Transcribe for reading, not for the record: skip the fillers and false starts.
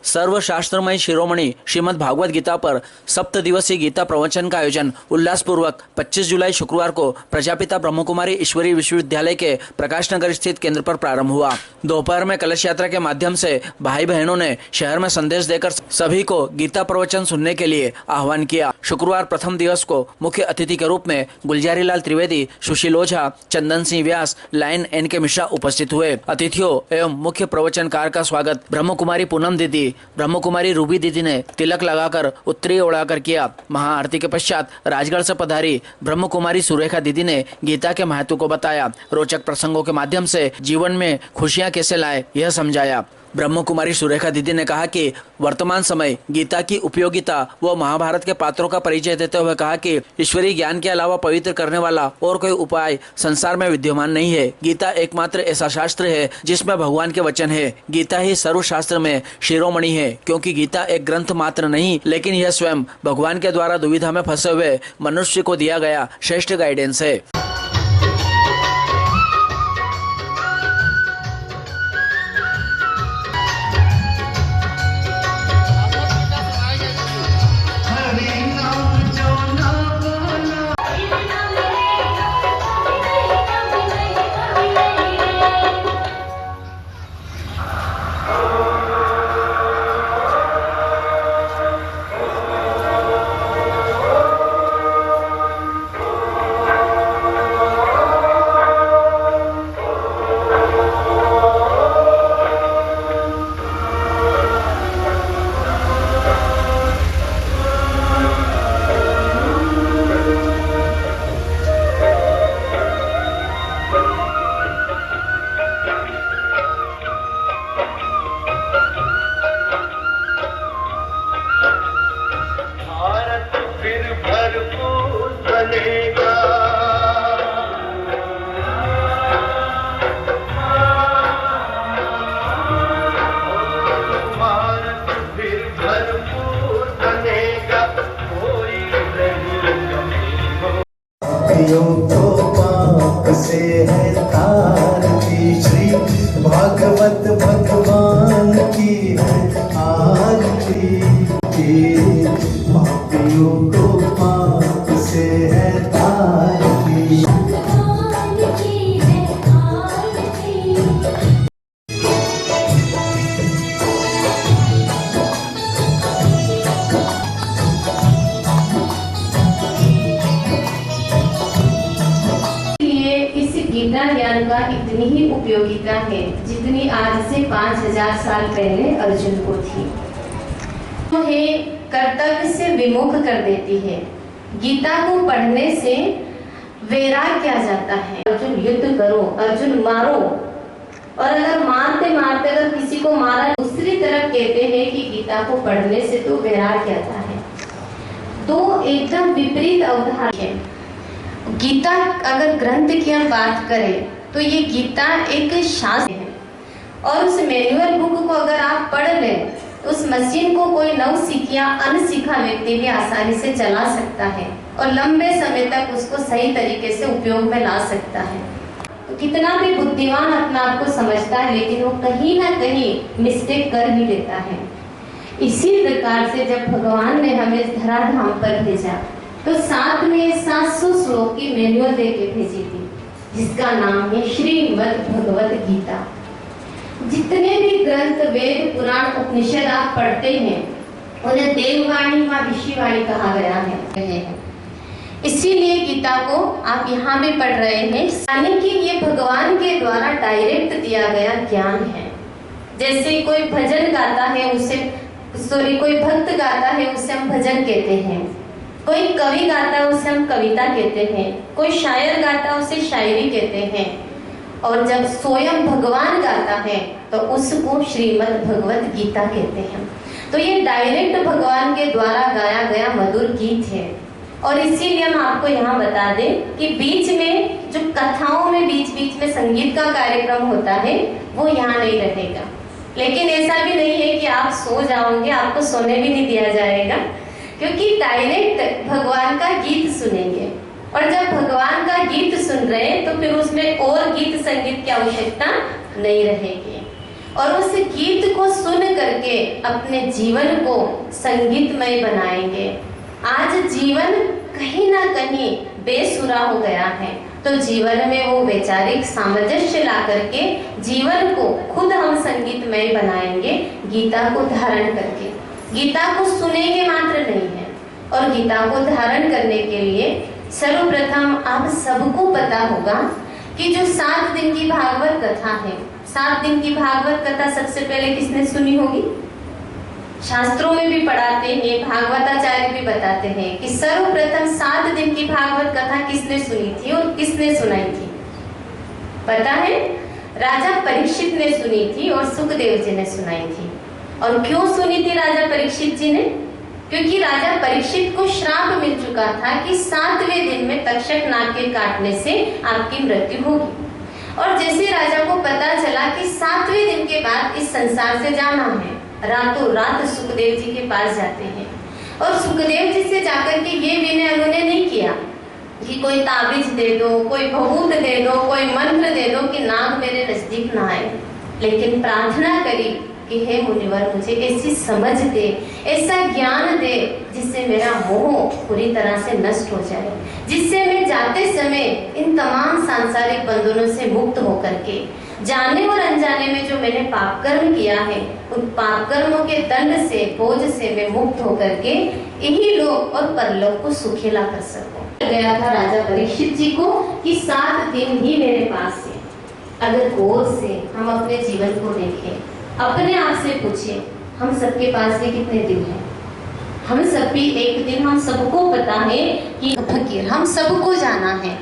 सर्वशास्त्रमय शिरोमणि श्रीमद् भागवत गीता पर 7 दिवसीय गीता प्रवचन का आयोजन उल्लासपूर्वक 25 जुलाई शुक्रवार को प्रजापिता ब्रह्मकुमारी ईश्वरीय विश्वविद्यालय के प्रकाश नगर स्थित केंद्र पर प्रारंभ हुआ। दोपहर में कलश यात्रा के माध्यम से भाई बहनों ने शहर में संदेश देकर सभी को गीता प्रवचन सुनने के लिए आह्वान किया। शुक्रवार प्रथम दिवस को मुख्य अतिथि के रूप में गुलजारी लाल त्रिवेदी, सुशील ओझा, चंदन सिंह व्यास, लाइन NK मिश्रा उपस्थित हुए। अतिथियों एवं मुख्य प्रवचनकार का स्वागत ब्रह्मकुमारी पूनम दीदी, ब्रह्मकुमारी रूबी दीदी ने तिलक लगाकर उत्तरीय उड़ाकर किया। महाआरती के पश्चात राजगढ़ से पधारी ब्रह्मकुमारी सुरेखा दीदी ने गीता के महत्व को बताया। रोचक प्रसंगों के माध्यम से जीवन में खुशियां कैसे लाए यह समझाया। ब्रह्मकुमारी सुरेखा दीदी ने कहा कि वर्तमान समय गीता की उपयोगिता व महाभारत के पात्रों का परिचय देते हुए कहा कि ईश्वरीय ज्ञान के अलावा पवित्र करने वाला और कोई उपाय संसार में विद्यमान नहीं है। गीता एकमात्र ऐसा शास्त्र है जिसमें भगवान के वचन है। गीता ही सर्वशास्त्र में शिरोमणि है, क्योंकि गीता एक ग्रंथ मात्र नहीं, लेकिन यह स्वयं भगवान के द्वारा दुविधा में फंसे हुए मनुष्य को दिया गया श्रेष्ठ गाइडेंस है। तो पाप से है तारती, श्री भागवत भगवान की है आरती। पापियों को पाप से है तारती। गीता ज्ञान का इतनी ही उपयोगिता है जितनी आज से 5000 साल पहले अर्जुन को थी। तो है कर्तव्य से विमुख कर देती है। गीता को पढ़ने से वैराग्य आ जाता है। अर्जुन युद्ध करो, अर्जुन मारो, और अगर मारते मारते अगर किसी को मारा, दूसरी तरफ कहते हैं कि गीता को पढ़ने से तो वैराग्य आता है। तो एकदम विपरीत अवधारणा है। गीता अगर ग्रंथ की हम बात करें तो ये गीता एक शास्त्र है, और उस मैनुअल बुक को अगर आप पढ़ लें तो उस मशीन को कोई नवसिखिया अनसिखा व्यक्ति भी आसानी से चला सकता है और लंबे समय तक उसको सही तरीके से उपयोग में ला सकता है। तो कितना भी बुद्धिमान अपना आप को समझता है, लेकिन वो कहीं ना कहीं मिस्टेक कर ही लेता है। इसी प्रकार से जब भगवान ने हमें धराधाम पर भेजा तो साथ में 700 श्लोक की मैनुअल दे के भेजी थी, जिसका नाम है श्रीमद् भगवत गीता। जितने भी ग्रंथ, वेद, पुराण, उपनिषद आप पढ़ते हैं उन्हें देववाणी व ऋषिवाणी कहा गया है। इसीलिए गीता को आप यहाँ भी पढ़ रहे हैं, यानी कि ये भगवान के द्वारा डायरेक्ट दिया गया ज्ञान है। जैसे कोई भजन गाता है कोई भक्त गाता है उसे हम भजन कहते हैं, कोई कवि गाता है उसे हम कविता कहते हैं, कोई शायर गाता है उसे शायरी कहते हैं, और जब स्वयं भगवान गाता है तो उसको श्रीमद् भगवत गीता कहते हैं। तो ये डायरेक्ट भगवान के द्वारा गाया गया मधुर गीत है। और इसीलिए हम आपको यहाँ बता दें कि बीच में जो कथाओं में बीच बीच में संगीत का कार्यक्रम होता है वो यहाँ नहीं रहेगा। लेकिन ऐसा भी नहीं है कि आप सो जाओगे, आपको सोने भी नहीं दिया जाएगा, क्योंकि डायरेक्ट भगवान का गीत सुनेंगे। और जब भगवान का गीत सुन रहे हैं तो फिर उसमें और गीत संगीत की आवश्यकता नहीं रहेगी। और उस गीत को सुन करके करके अपने जीवन को संगीतमय बनाएंगे। आज जीवन कहीं ना कहीं बेसुरा हो गया है, तो जीवन में वो वैचारिक सामंजस्य ला करके जीवन को खुद हम संगीतमय बनाएंगे, गीता को धारण करके। गीता को सुनेंगे मात्र नहीं है, और गीता को धारण करने के लिए सर्वप्रथम आप सबको पता होगा कि जो 7 दिन की भागवत कथा है, 7 दिन की भागवत कथा सबसे पहले किसने सुनी होगी? शास्त्रों में भी पढ़ाते हैं, भागवताचार्य भी बताते हैं कि सर्वप्रथम 7 दिन की भागवत कथा किसने सुनी थी और किसने सुनाई थी? पता है? राजा परीक्षित ने सुनी थी और सुखदेव जी ने सुनाई थी। और क्यों सुनी थी राजा परीक्षित जी ने? क्योंकि राजा परीक्षित को श्राप मिल चुका था कि 7वें दिन में तक्षक नाग के काटने से आपकी मृत्यु होगी। और जैसे राजा को पता चला कि 7वें दिन के बाद इस संसार से जाना है, रातों रात सुखदेव जी के पास जाते हैं, और सुखदेव जी से जाकर के ये विनय उन्होंने नहीं किया कि कोई ताबीज दे दो, कोई भभूत दे दो, कोई मंत्र दे दो कि नाग मेरे नजदीक ना आए, लेकिन प्रार्थना करी कि हे मुनिवर, मुझे ऐसी समझ दे, ऐसा ज्ञान दे जिससे मेरा मोह पूरी तरह से नष्ट हो जाए, जिससे मैं जाते समय इन तमाम सांसारिक बंधनों से मुक्त होकर के, जाने और अनजाने में जो मैंने पाप कर्म किया है, उन पाप कर्मों के दंड से, बोझ से मैं मुक्त होकर के यही लोक और परलोक को सुखेला कर सकूं। गया था राजा परीक्षित जी को कि 7 दिन ही मेरे पास है। अगर गौर से हम अपने जीवन को देखें, अपने आप से पूछे, हम सबके पास में कितने दिन हैं? हम सब भी एक दिन, हम सबको पता है कि फकीर, हम सबको जाना है